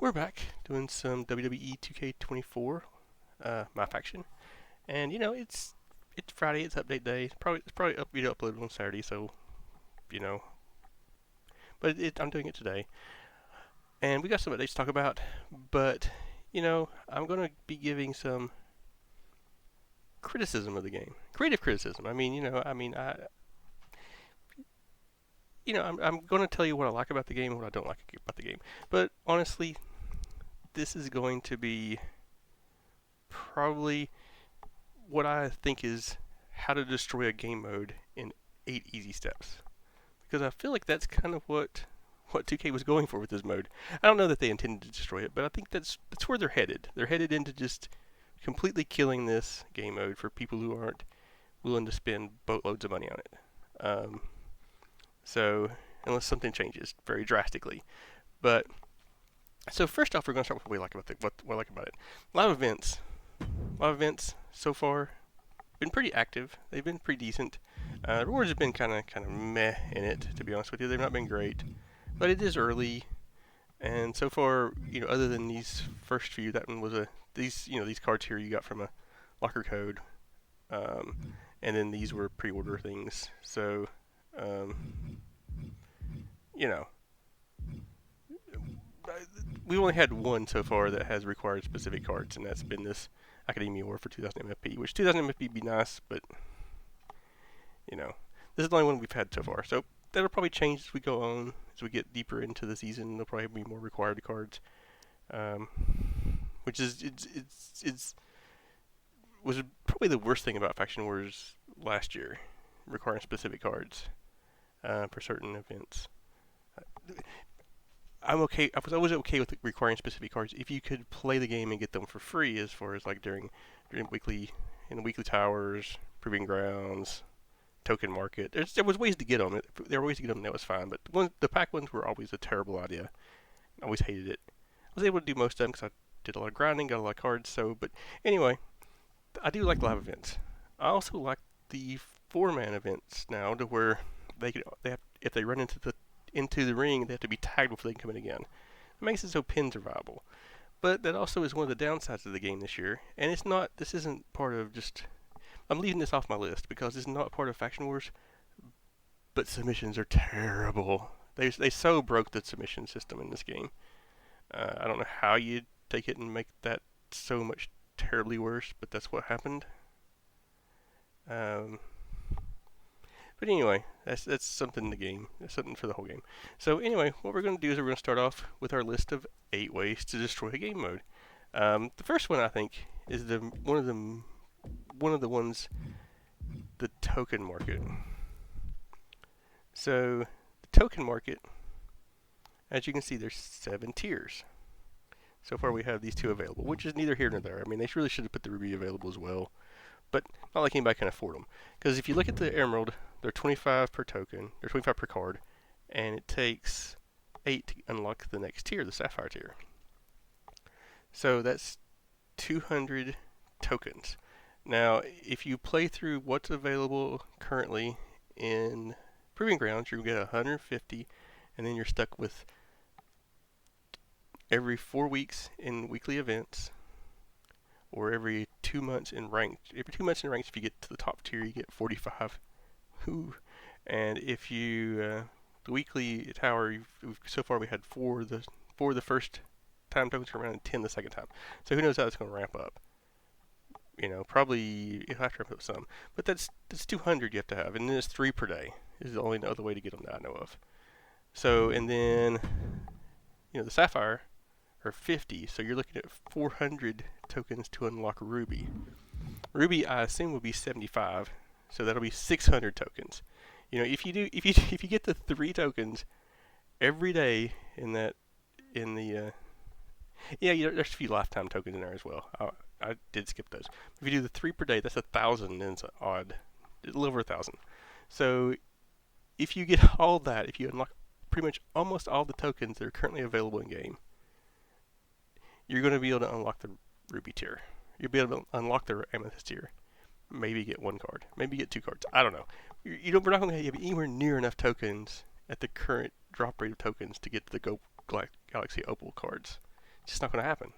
We're back doing some WWE 2K24, my faction, and it's Friday, it's update day. It's probably video uploaded on Saturday, so you know, I'm doing it today, and we got some updates to talk about. But I'm gonna be giving some criticism of the game, creative criticism. I'm gonna tell you what I like about the game and what I don't like about the game. But honestly, this is going to be probably what I think is how to destroy a game mode in 8 easy steps. Because I feel like that's kind of what 2K was going for with this mode. I don't know that they intended to destroy it, but I think that's where they're headed. They're headed into just completely killing this game mode for people who aren't willing to spend boatloads of money on it. Um, so unless something changes very drastically, but so first off, we're going to start with what we like about what I like about it. Live events, live events so far been pretty active. They've been pretty decent. Rewards have been kind of meh in it, to be honest with you. They've not been great, but it is early, and so far, other than these first few, that one was these cards here you got from a locker code, and then these were pre-order things. So, you know, we only had one so far that has required specific cards, and that's been this Academia War for 2000 MFP, which 2000 MFP would be nice, but this is the only one we've had so far. So that'll probably change as we go on, as we get deeper into the season. There'll probably be more required cards, which was probably the worst thing about Faction Wars last year, requiring specific cards for certain events. I'm okay. I was always okay with requiring specific cards if you could play the game and get them for free, as far as like during weekly in the weekly towers, proving grounds, token market. There was ways to get them. There were ways to get them. That was fine. But the pack ones were always a terrible idea. I always hated it. I was able to do most of them because I did a lot of grinding, got a lot of cards. But anyway, I do like live events. I also like the 4-man events now, to where if they run into the ring, they have to be tagged before they can come in again. It makes it so pins are viable. But that also is one of the downsides of the game this year. And this isn't part of just, I'm leaving this off my list because it's not part of Faction Wars, but submissions are terrible. They so broke the submission system in this game. I don't know how you take it and make that so much terribly worse, but that's what happened. But anyway, that's something in the game. That's something for the whole game. So anyway, what we're going to do is we're going to start off with our list of 8 ways to destroy a game mode. The first one, I think, is one of the ones, the token market. So the token market, as you can see, there's 7 tiers. So far we have these 2 available, which is neither here nor there. I mean, they really should have put the Ruby available as well, but not like anybody can afford them. Because if you look at the Emerald, they're 25 per token, they're 25 per card, and it takes 8 to unlock the next tier, the Sapphire tier. So that's 200 tokens. Now, if you play through what's available currently in Proving Grounds, you're going to get 150, and then you're stuck with every 4 weeks in weekly events, or every 2 months in ranked. Every 2 months in ranked, if you get to the top tier, you get 45. Ooh. And if you the weekly tower, so far we had 4 the first time tokens come around, and 10 the second time. So who knows how it's going to ramp up? Probably you'll have to ramp up some, but that's 200 you have to have, and then it's 3 per day. Is the only other way to get them that I know of. So, and then the Sapphire are 50, so you're looking at 400 tokens to unlock Ruby. Ruby, I assume, will be 75, so that'll be 600 tokens. If you get the 3 tokens every day there's a few lifetime tokens in there as well. I did skip those. If you do the 3 per day, that's 1,000, and it's a little over 1,000. So if you get all that, if you unlock pretty much almost all the tokens that are currently available in game, you're going to be able to unlock the Ruby tier. You'll be able to unlock the Amethyst tier. Maybe get 1 card. Maybe get 2 cards. I don't know. We're not going to have anywhere near enough tokens at the current drop rate of tokens to get to the Galaxy Opal cards. It's just not going to happen.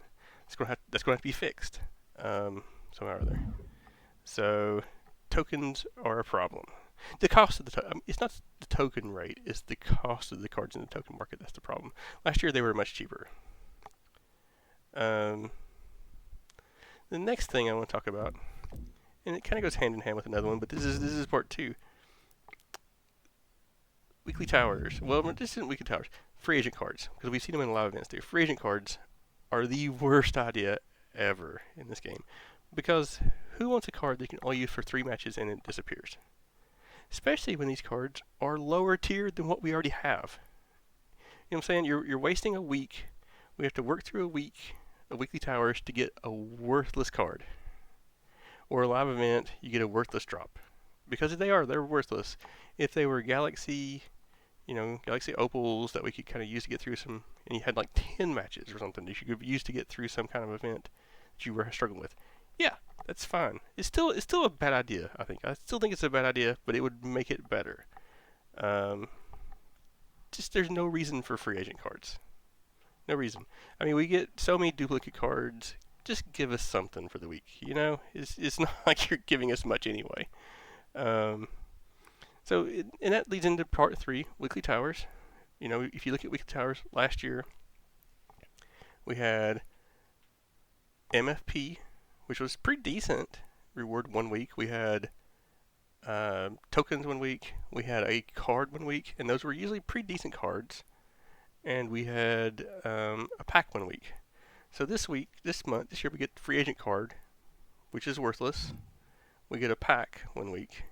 That's going to have to be fixed somehow or other. So tokens are a problem. The cost of it's not the token rate; it's the cost of the cards in the token market that's the problem. Last year they were much cheaper. The next thing I want to talk about, and it kind of goes hand in hand with another one, but this is part two. Weekly towers. Well, this isn't weekly towers. Free agent cards, because we've seen them in a lot of events too. Free agent cards are the worst idea ever in this game, because who wants a card that you can only use for 3 matches and it disappears? Especially when these cards are lower tiered than what we already have. You know what I'm saying? You're wasting a week. We have to work through a week of weekly towers to get a worthless card. Or a live event, you get a worthless drop. Because they're worthless. If they were Galaxy, Galaxy Opals that we could kind of use to get through some, and you had like 10 matches or something that you could use to get through some kind of event that you were struggling with, yeah, that's fine. It's still a bad idea, I think. I still think it's a bad idea, but it would make it better. Just there's no reason for free agent cards. No reason. I mean, we get so many duplicate cards. Just give us something for the week. It's not like you're giving us much anyway. And that leads into part 3, weekly towers. If you look at weekly towers last year, we had MFP, which was pretty decent reward 1 week. We had tokens 1 week. We had a card 1 week, and those were usually pretty decent cards. And we had a pack 1 week. So this year we get the free agent card, which is worthless. We get a pack 1 week.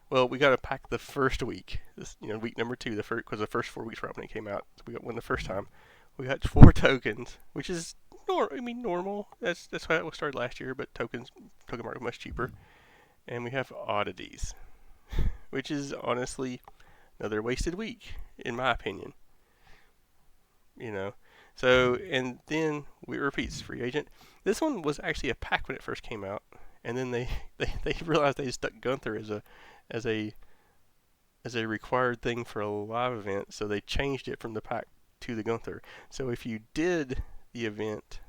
Well, we got a pack the first week. Week number 2, because the first 4 weeks were out when it came out. So we got one the first time. We got 4 tokens, which is normal. That's how it started last year, but token market much cheaper. And we have oddities, which is honestly another wasted week, in my opinion. So, and then we repeats free agent. This one was actually a pack when it first came out, and then they realized they stuck Gunther as a required thing for a live event, so they changed it from the pack to the Gunther. So if you did the event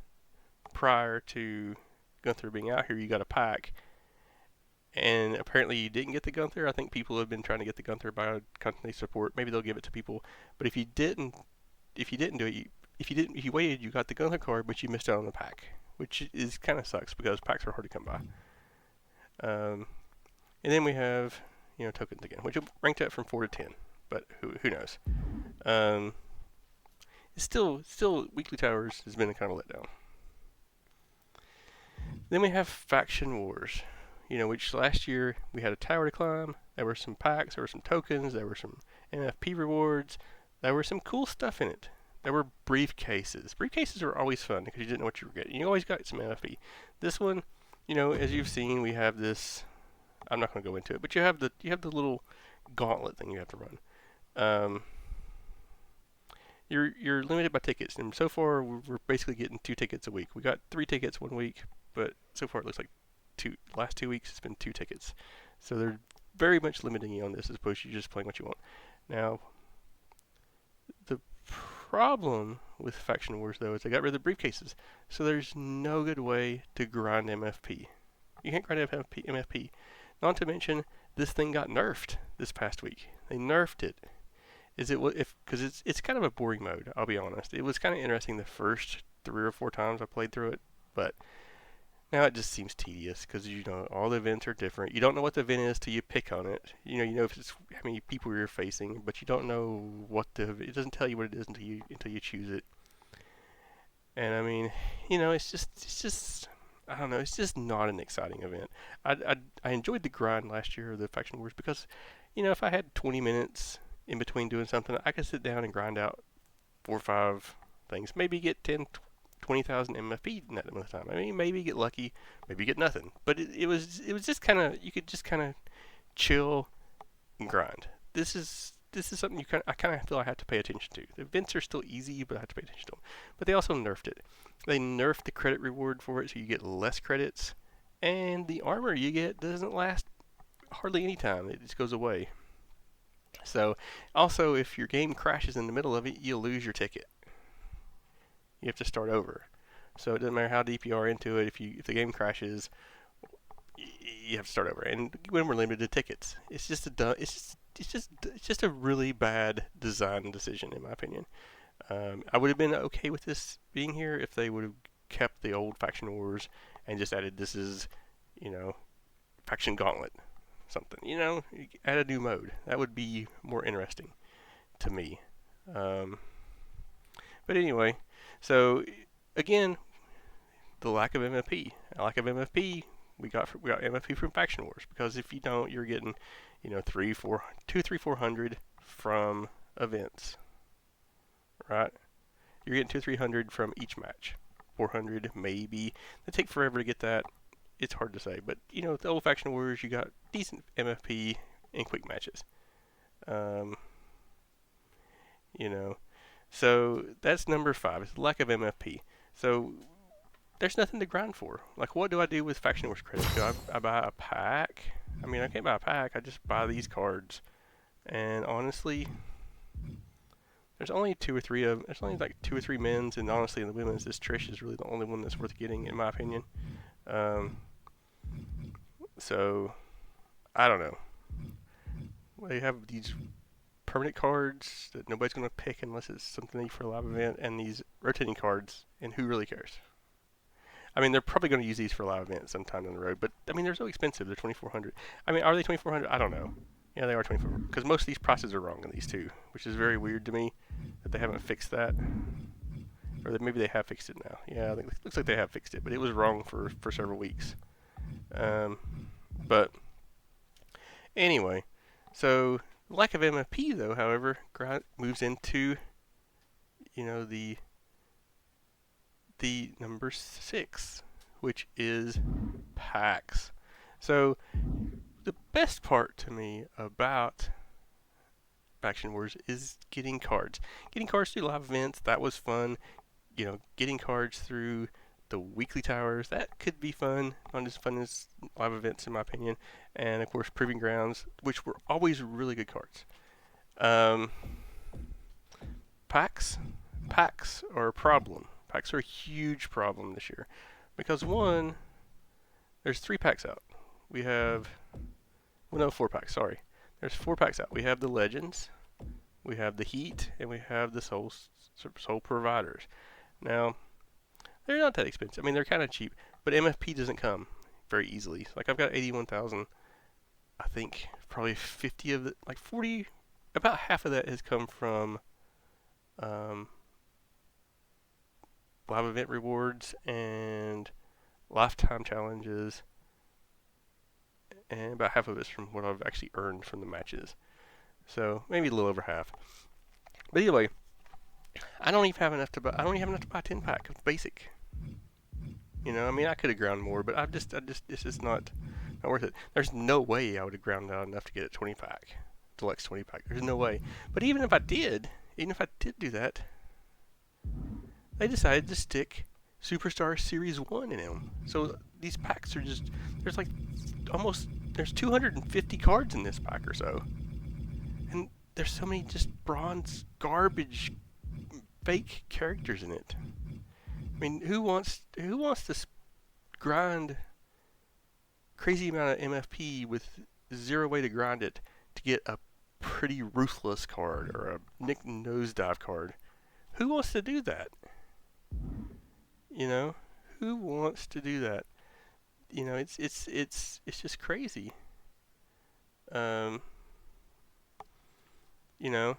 prior to Gunther being out here, you got a pack, and apparently you didn't get the Gunther. I think people have been trying to get the Gunther by continuity support. Maybe they'll give it to people, but if you didn't do it, if you waited, you got the Gunther card, but you missed out on the pack, which is kind of sucks because packs are hard to come by. And then we have tokens again, which ranked up from 4 to 10, but who knows? It's still weekly towers has been a kind of letdown. Then we have faction wars, which last year we had a tower to climb. There were some packs, there were some tokens, there were some MFP rewards, there were some cool stuff in it. There were briefcases. Briefcases are always fun because you didn't know what you were getting. You always got some MFP. This one, as you've seen, we have this. I'm not going to go into it, but you have the little gauntlet thing you have to run. You're limited by tickets, and so far we're basically getting 2 tickets a week. We got 3 tickets 1 week, but so far it looks like last 2 weeks it's been 2 tickets. So they're very much limiting you on this as opposed to you just playing what you want. Now, the problem with faction wars though is they got rid of the briefcases, so there's no good way to grind MFP. You can't grind MFP. Not to mention, this thing got nerfed this past week. They nerfed it. Because it's kind of a boring mode, I'll be honest. It was kind of interesting the first 3 or 4 times I played through it, but now it just seems tedious because all the events are different. You don't know what the event is till you pick on it. You know if it's how many people you're facing, but you don't know it doesn't tell you what it is until you choose it. And I mean, it's just I don't know. It's just not an exciting event. I enjoyed the grind last year of the faction wars because, if I had 20 minutes in between doing something, I could sit down and grind out 4 or 5 things. Maybe get 10, 20,000 MFP in that amount of time. I mean, maybe get lucky, maybe get nothing. But it was just kind of, you could just kind of chill and grind. This is something I kind of feel I have to pay attention to. The events are still easy, but I have to pay attention to them. But they also nerfed it. They nerfed the credit reward for it, so you get less credits, and the armor you get doesn't last hardly any time. It just goes away. So, also, if your game crashes in the middle of it, you'll lose your ticket. You have to start over. So it doesn't matter how deep you are into it. If the game crashes, you have to start over. And when we're limited to tickets, it's just a really bad design decision in my opinion. I would have been okay with this being here if they would have kept the old Faction Wars and just added this is, Faction Gauntlet, something. Add a new mode. That would be more interesting to me. But anyway, so again, the lack of MFP. We got MFP from Faction Wars because if you don't, you're getting, 400 from events, right? You're getting 300 from each match. 400 maybe. They take forever to get that. It's hard to say, but the old Faction Wars, you got decent MFP in quick matches. So that's number 5. It's the lack of MFP. So there's nothing to grind for. Like, what do I do with Faction Wars credits? Do I buy a pack? I mean, I can't buy a pack. I just buy these cards. And honestly, there's only 2 or 3 of them. There's only like 2 or 3 men's, and honestly, in the women's, this Trish is really the only one that's worth getting, in my opinion. So I don't know. They have these permanent cards that nobody's going to pick unless it's something for a live event, and these rotating cards, and who really cares? I mean, they're probably going to use these for a live event sometime down the road, but I mean, they're so expensive. They're 2,400. I mean, are they 2,400? I don't know. Yeah, they are 2,400 because most of these prices are wrong in these two, which is very weird to me that they haven't fixed that, or that maybe they have fixed it now. Yeah, I think it looks like they have fixed it, but it was wrong for several weeks. But anyway, so lack of MFP though, however, moves into the number 6, which is packs. So the best part to me about Faction Wars is getting cards. Getting cards through live events, that was fun. Getting cards through the weekly towers, that could be fun. Not as fun as live events, in my opinion. And of course, Proving Grounds, which were always really good cards. Packs are a problem. Packs are a huge problem this year because one, there's 3 packs out. We have, 4 packs. Sorry, there's 4 packs out. We have the Legends, we have the Heat, and we have the Soul Providers. Now, they're not that expensive. I mean, they're kind of cheap, but MFP doesn't come very easily. Like, I've got 81,000. I think probably 50 of it, like 40, about half of that has come from live event rewards and lifetime challenges, and about half of it's from what I've actually earned from the matches. So maybe a little over half. But either way, I don't even have enough to buy. I don't even have enough to buy a 10-pack of basic. I mean, I could have ground more, but it's just not worth it. There's no way I would have ground out enough to get a 20-pack, deluxe 20-pack. There's no way. But even if I did do that, they decided to stick Superstar Series 1 in them. So these packs are just, there's 250 cards in this pack or so. And there's so many just bronze garbage fake characters in it. I mean, who wants to grind crazy amount of MFP with zero way to grind it to get a pretty Ruthless card or a Nick Nosedive card? Who wants to do that? Who wants to do that? It's just crazy. And you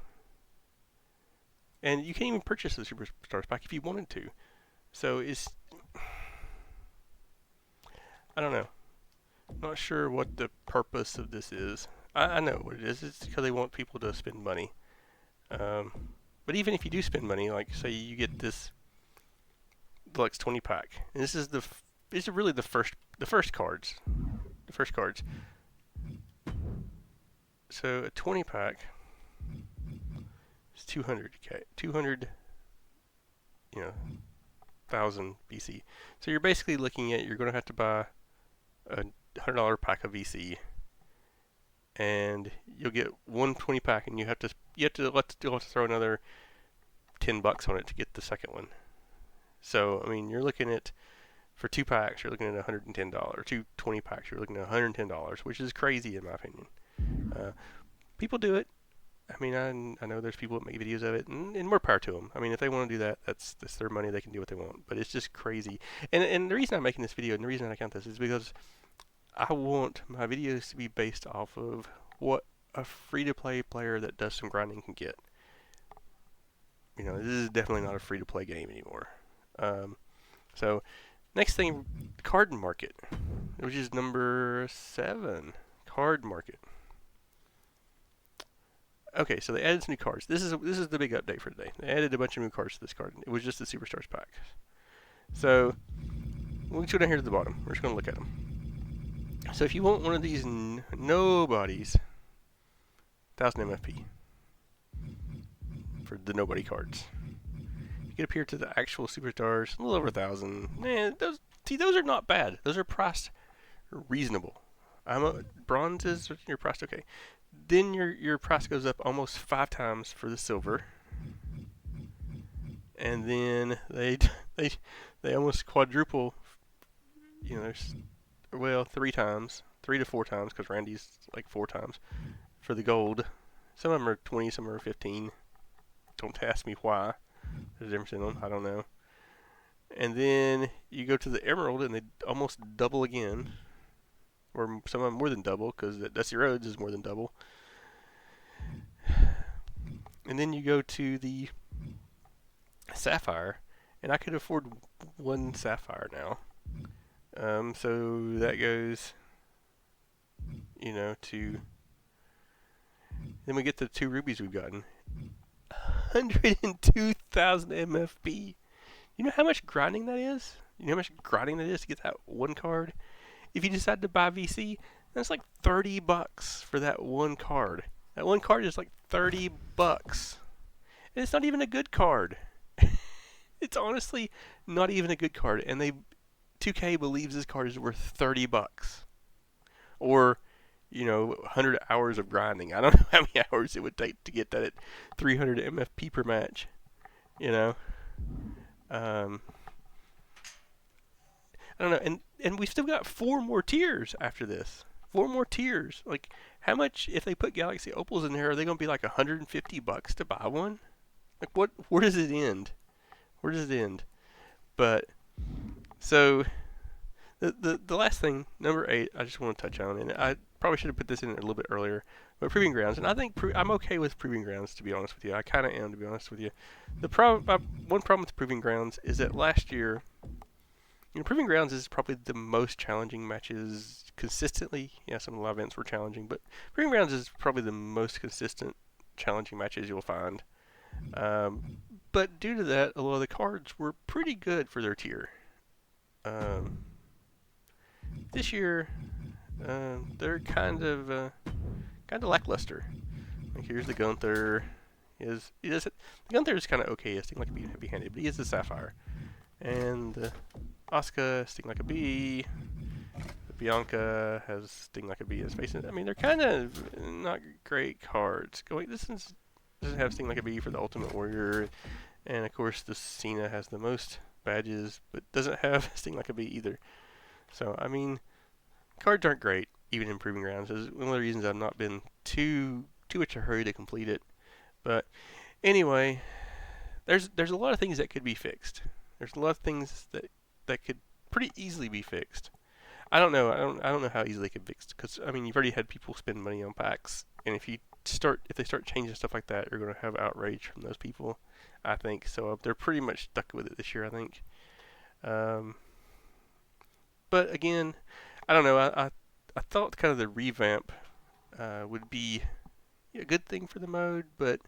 can't even purchase the Superstars pack if you wanted to. So I don't know. Not sure what the purpose of this is. I know what it is. It's because they want people to spend money. But even if you do spend money, like say you get this deluxe 20 pack, and these are really the first cards. The first cards. So a 20 pack is 200,000 VC. So you're basically looking at, you're going to have to buy a $100 pack of VC, and you'll get one 20 pack, and you have to throw another $10 on it to get the second one. So I mean, you're looking at for 2 packs, you're looking at $110. Two 20 packs, you're looking at $110, which is crazy in my opinion. Uh, People do it. I mean, I know there's people that make videos of it, and more power to them. I mean, if they want to do that, that's their money. They can do what they want. But it's just crazy. And the reason I'm making this video and the reason I count this is because I want my videos to be based off of what a free-to-play player that does some grinding can get. You know, this is definitely not a free-to-play game anymore. So next thing, card market, which is number 7, card market. Okay, so they added some new cards. This is the big update for today. They added a bunch of new cards to this card. It was just the Superstars pack. So we'll go down here to the bottom. We're just going to look at them. So if you want one of these nobodies, 1000 MFP for the nobody cards. You get up here to the actual Superstars, a little over 1,000. Man, those are not bad. Those are priced reasonable. Bronzes, you're priced okay. Then your price goes up almost 5 times for the silver, and then they almost quadruple. You know, well, 3 times, 3 to 4 times, because Randy's like 4 times for the gold. Some of them are 20, some are 15. Don't ask me why. There's a difference in them. I don't know. And then you go to the emerald, and they almost double again. Or some of them more than double, because Dusty Rhodes is more than double. And then you go to the sapphire, and I could afford 1 sapphire now. So that goes, you know, to... Then we get the 2 rubies we've gotten. 102,000 MFP. You know how much grinding that is? You know how much grinding that is to get that 1 card? If you decide to buy VC, that's like $30 for that 1 card. That 1 card is like $30. And it's not even a good card. It's honestly not even a good card. And 2K believes this card is worth $30. Or, you know, 100 hours of grinding. I don't know how many hours it would take to get that at 300 MFP per match. You know? I don't know, and we've still got 4 more tiers after this. 4 more tiers. Like, how much, if they put Galaxy Opals in there, are they going to be like $150 to buy one? Like, where does it end? Where does it end? But, so, the last thing, number 8, I just want to touch on, and I probably should have put this in a little bit earlier, but Proving Grounds, and I think I'm okay with Proving Grounds, to be honest with you. I kind of am, to be honest with you. One problem with Proving Grounds is that last year, you know, Proving Grounds is probably the most challenging matches consistently. Yeah, some of the live events were challenging, but Proving Grounds is probably the most consistent challenging matches you'll find. But due to that, a lot of the cards were pretty good for their tier. This year, they're kind of lackluster. Like, here's the Gunther. The Gunther is kind of okay. It's like being heavy-handed, but he is a sapphire. And Asuka, Sting Like a Bee. Bianca has Sting Like a Bee in his face. I mean, they're kind of not great cards. This doesn't have Sting Like a Bee for the Ultimate Warrior. And, of course, the Cena has the most badges, but doesn't have Sting Like a Bee either. So, I mean, cards aren't great, even in Proving Grounds. It's one of the reasons I've not been too much a hurry to complete it. But, anyway, there's a lot of things that could be fixed. There's a lot of things that could pretty easily be fixed. I don't know. I don't know how easily it could be fixed, because I mean, you've already had people spend money on packs, and if they start changing stuff like that, you're going to have outrage from those people. I think so. They're pretty much stuck with it this year, I think. But again, I don't know. I thought kind of the revamp would be a good thing for the mode, but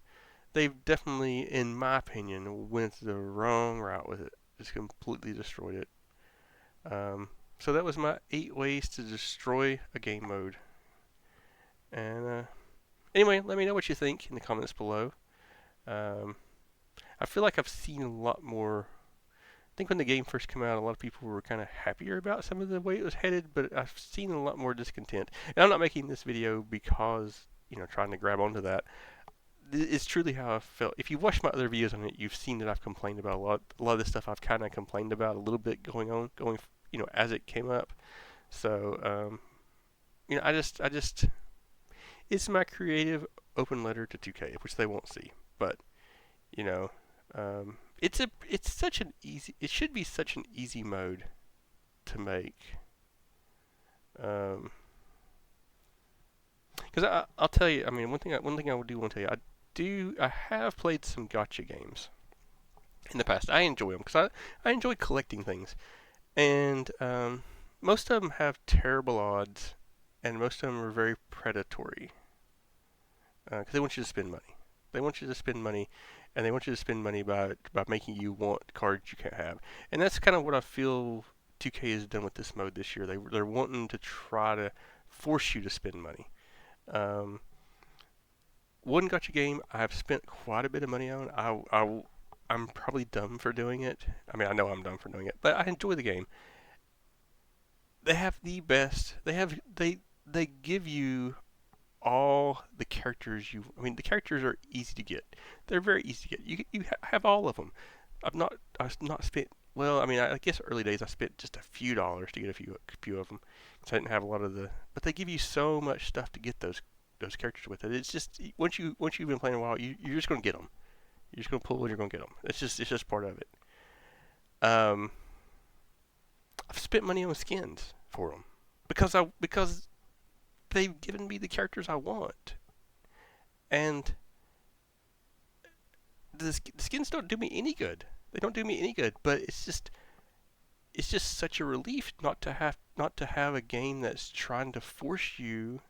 they've definitely, in my opinion, went the wrong route with it. Just completely destroyed it. So that was my 8 ways to destroy a game mode. And anyway, let me know what you think in the comments below. I feel like I've seen a lot more. I think when the game first came out, a lot of people were kind of happier about some of the way it was headed, but I've seen a lot more discontent. And I'm not making this video because, you know, trying to grab onto that. it's truly how I felt. If you watch my other videos on it, you've seen that I've complained about a lot. A lot of this stuff I've kind of complained about a little bit going, as it came up. So, I just, it's my creative open letter to 2K, which they won't see. But, you know, it's such an easy, it should be such an easy mode to make. Because I'll tell you, I mean, one thing I do want to tell you, I have played some gacha games in the past. I enjoy them because I enjoy collecting things, and most of them have terrible odds, and most of them are very predatory because they want you to spend money. They want you to spend money, and they want you to spend money by making you want cards you can't have, and that's kind of what I feel 2K has done with this mode this year. They're wanting to try to force you to spend money. One gacha game I've spent quite a bit of money on. I'm probably dumb for doing it. I mean, I know I'm dumb for doing it, but I enjoy the game. They have the best. They give you all the characters you. I mean, the characters are easy to get. They're very easy to get. You have all of them. I've not spent. Well, I mean, I guess early days I spent just a few dollars to get a few of them, because I didn't have a lot of the. But they give you so much stuff to get those characters with it. It's just once you've been playing a while, you're just gonna get them. You're just gonna pull and you're gonna get them. It's just part of it. Um, I've spent money on skins for them because they've given me the characters I want, and the skins don't do me any good. They don't do me any good. But it's just such a relief not to have a game that's trying to force you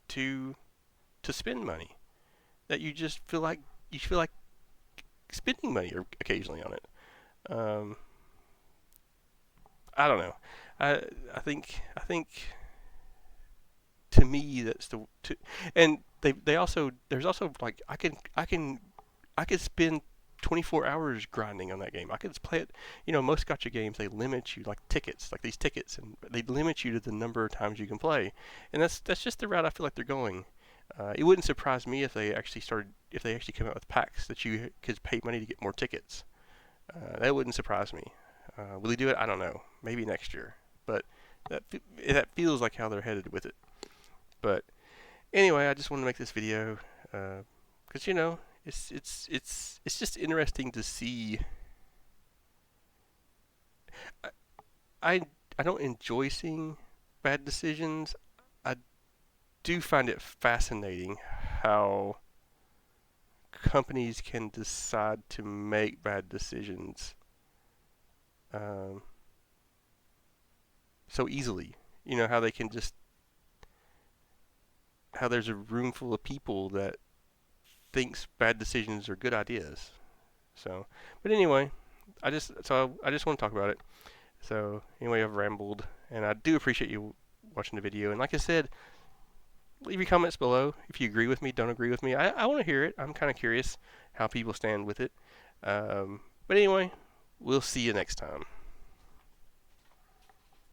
to spend money, that you just feel like spending money occasionally on it. I don't know. I think to me that's and they also there's also like I could spend 24 hours grinding on that game. I could play it. Most gacha games, they limit you, like tickets, like these tickets, and they limit you to the number of times you can play. And that's just the route I feel like they're going. It wouldn't surprise me if they actually came out with packs that you could pay money to get more tickets. That wouldn't surprise me. Will they do it? I don't know. Maybe next year. But that feels like how they're headed with it. But anyway, I just wanted to make this video because it's just interesting to see. I don't enjoy seeing bad decisions. I do find it fascinating how companies can decide to make bad decisions so easily. How they can how there's a room full of people that thinks bad decisions are good ideas. So, but anyway, I just want to talk about it. So anyway, I've rambled, and I do appreciate you watching the video. And like I said, leave your comments below if you agree with me, don't agree with me. I want to hear it. I'm kind of curious how people stand with it. But anyway, we'll see you next time.